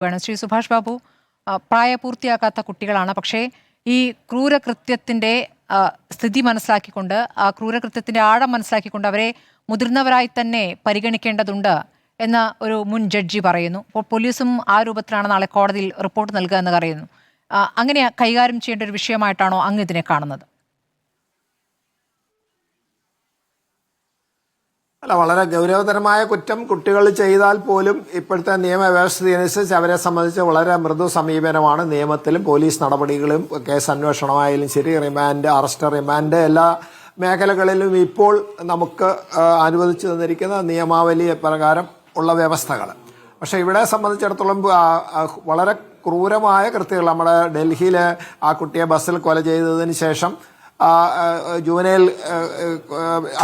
ശ്രീ സുഭാഷ് ബാബു, പ്രായപൂർത്തിയാക്കാത്ത കുട്ടികളാണ്. പക്ഷേ ഈ ക്രൂരകൃത്യത്തിൻ്റെ സ്ഥിതി മനസ്സിലാക്കിക്കൊണ്ട്, ആ ക്രൂരകൃത്യത്തിൻ്റെ ആഴം മനസ്സിലാക്കിക്കൊണ്ട് അവരെ മുതിർന്നവരായി തന്നെ പരിഗണിക്കേണ്ടതുണ്ട് എന്ന് ഒരു മുൻ ജഡ്ജി പറയുന്നു. അപ്പോൾ പോലീസും ആ രൂപത്തിലാണ് നാളെ കോടതിയിൽ റിപ്പോർട്ട് നൽകുക എന്ന് പറയുന്നു. അങ്ങനെ കൈകാര്യം ചെയ്യേണ്ട ഒരു വിഷയമായിട്ടാണോ അങ്ങ് ഇതിനെ കാണുന്നത്? അല്ല, വളരെ ഗൗരവതരമായ കുറ്റം കുട്ടികൾ ചെയ്താൽ പോലും ഇപ്പോഴത്തെ നിയമവ്യവസ്ഥയനുസരിച്ച് അവരെ സംബന്ധിച്ച് വളരെ മൃദു സമീപനമാണ് നിയമത്തിലും പോലീസ് നടപടികളും കേസ് അന്വേഷണമായാലും ശരി, റിമാൻഡ്, അറസ്റ്റ്, റിമാൻഡ് എല്ലാ മേഖലകളിലും ഇപ്പോൾ നമുക്ക് അനുവദിച്ചു തന്നിരിക്കുന്ന നിയമാവലി പ്രകാരം ഉള്ള വ്യവസ്ഥകൾ. പക്ഷെ ഇവിടെ സംബന്ധിച്ചിടത്തോളം വളരെ ക്രൂരമായ കൃത്യങ്ങൾ. നമ്മുടെ ഡൽഹിയിൽ ആ കുട്ടിയെ ബസ്സിൽ കൊല ചെയ്തതിന് ശേഷം ജുവനൈൽ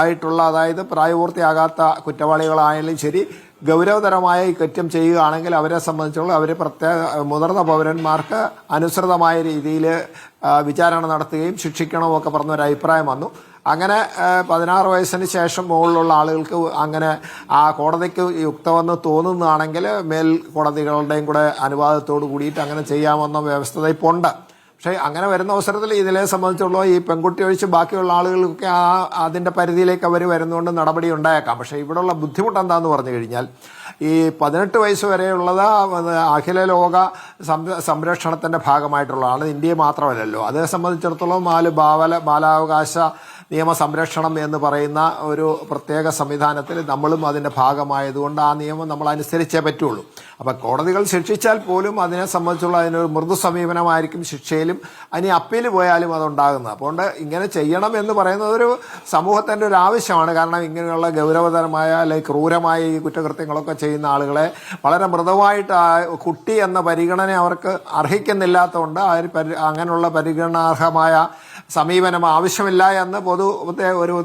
ആയിട്ടുള്ള, അതായത് പ്രായപൂർത്തിയാകാത്ത കുറ്റവാളികളായാലും ശരി, ഗൗരവതരമായ ഈ കുറ്റം ചെയ്യുകയാണെങ്കിൽ അവരെ സംബന്ധിച്ചുള്ള അവർ പ്രത്യേക മുതിർന്ന പൗരന്മാർക്ക് അനുസൃതമായ രീതിയിൽ വിചാരണ നടത്തുകയും ശിക്ഷിക്കണമെന്നൊക്കെ പറഞ്ഞൊരു അഭിപ്രായം വന്നു. അങ്ങനെ 16 വയസ്സിന് ശേഷം മുകളിലുള്ള ആളുകൾക്ക് അങ്ങനെ ആ കോടതിക്ക് യുക്തമെന്ന് തോന്നുന്നതാണെങ്കിൽ മേൽ കോടതികളുടെയും കൂടെ അനുവാദത്തോട് കൂടിയിട്ട് അങ്ങനെ ചെയ്യാമെന്ന വ്യവസ്ഥ ഇപ്പോൾ ഉണ്ട്. പക്ഷേ അങ്ങനെ വരുന്ന അവസരത്തിൽ ഇതിനെ സംബന്ധിച്ചുള്ള ഈ പെൺകുട്ടി ഒഴിച്ച് ബാക്കിയുള്ള ആളുകൾക്കൊക്കെ അതിൻ്റെ പരിധിയിലേക്ക് അവർ വരുന്നതുകൊണ്ട് നടപടി ഉണ്ടായേക്കാം. പക്ഷേ ഇവിടെയുള്ള ബുദ്ധിമുട്ട് എന്താണെന്ന് പറഞ്ഞു കഴിഞ്ഞാൽ, ഈ 18 വയസ്സ് വരെയുള്ളത് അഖില ലോക സംരക്ഷണത്തിൻ്റെ ഭാഗമായിട്ടുള്ളതാണ്. ഇന്ത്യയെ മാത്രമല്ലല്ലോ. അതേ സംബന്ധിച്ചിടത്തോളം ബാലാവകാശ നിയമ സംരക്ഷണം എന്ന് പറയുന്ന ഒരു പ്രത്യേക സംവിധാനത്തിൽ നമ്മളും അതിൻ്റെ ഭാഗമായതുകൊണ്ട് ആ നിയമം നമ്മൾ അനുസരിച്ചേ പറ്റുള്ളൂ. അപ്പം കോടതികൾ ശിക്ഷിച്ചാൽ പോലും അതിനെ സംബന്ധിച്ചുള്ള അതിനൊരു മൃദു സമീപനമായിരിക്കും ശിക്ഷയിലും. ഇനി അപ്പീൽ പോയാലും അതുണ്ടാകുന്നത്. അതുകൊണ്ട് ഇങ്ങനെ ചെയ്യണം എന്ന് പറയുന്നത് ഒരു സമൂഹത്തിൻ്റെ ഒരു ആവശ്യമാണ്. കാരണം ഇങ്ങനെയുള്ള ഗൗരവതരമായ അല്ലെങ്കിൽ ക്രൂരമായ ഈ കുറ്റകൃത്യങ്ങളൊക്കെ ചെയ്യുന്ന ആളുകളെ വളരെ മൃദുവായിട്ട് കുട്ടി എന്ന പരിഗണന അവർക്ക് അർഹിക്കുന്നില്ലാത്തതുകൊണ്ട് അങ്ങനെയുള്ള പരിഗണനാർഹമായ സമീപനം ആവശ്യമില്ല എന്ന് പൊതുവെ ഒരു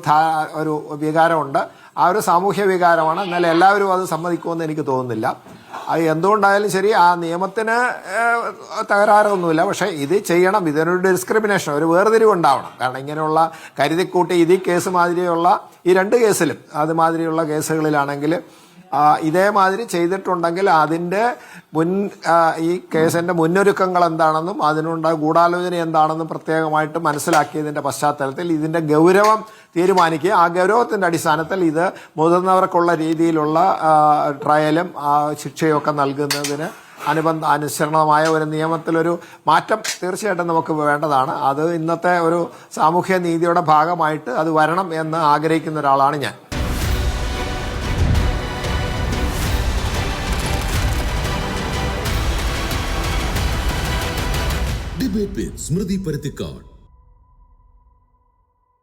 വികാരമുണ്ട്. ആ ഒരു സാമൂഹ്യ വികാരമാണ്. എന്നാൽ എല്ലാവരും അത് സമ്മതിക്കുമെന്ന് എനിക്ക് തോന്നുന്നില്ല. അത് എന്തുകൊണ്ടായാലും ശരി, ആ നിയമത്തിന് തകരാറൊന്നുമില്ല. പക്ഷേ ഇത് ചെയ്യണം. ഇതിനൊരു ഡിസ്ക്രിമിനേഷൻ, ഒരു വേർതിരിവുണ്ടാവണം. കാരണം ഇങ്ങനെയുള്ള കരുതിക്കൂട്ടി ഈ കേസ് മാതിരിയുള്ള ഈ 2 കേസിലും അതുമാതിരിയുള്ള കേസുകളിലാണെങ്കിൽ ഇതേമാതിരി ചെയ്തിട്ടുണ്ടെങ്കിൽ അതിൻ്റെ ഈ കേസിൻ്റെ മുന്നൊരുക്കങ്ങൾ എന്താണെന്നും അതിനുണ്ടായ ഗൂഢാലോചന എന്താണെന്നും പ്രത്യേകമായിട്ട് മനസ്സിലാക്കിയതിൻ്റെ പശ്ചാത്തലത്തിൽ ഇതിൻ്റെ ഗൗരവം തീരുമാനിക്കുക. ആ ഗൗരവത്തിൻ്റെ അടിസ്ഥാനത്തിൽ ഇത് മുതിർന്നവർക്കുള്ള രീതിയിലുള്ള ട്രയലും ശിക്ഷയൊക്കെ നൽകുന്നതിന് അനുസരണമായ ഒരു നിയമത്തിലൊരു മാറ്റം തീർച്ചയായിട്ടും നമുക്ക് വേണ്ടതാണ്. അത് ഇന്നത്തെ ഒരു സാമൂഹ്യ നീതിയുടെ ഭാഗമായിട്ട് അത് വരണം എന്ന് ആഗ്രഹിക്കുന്ന ഒരാളാണ് ഞാൻ. ഡിബേറ്റ് വിത്ത് സ്മൃതി പരുത്തിക്കാട്.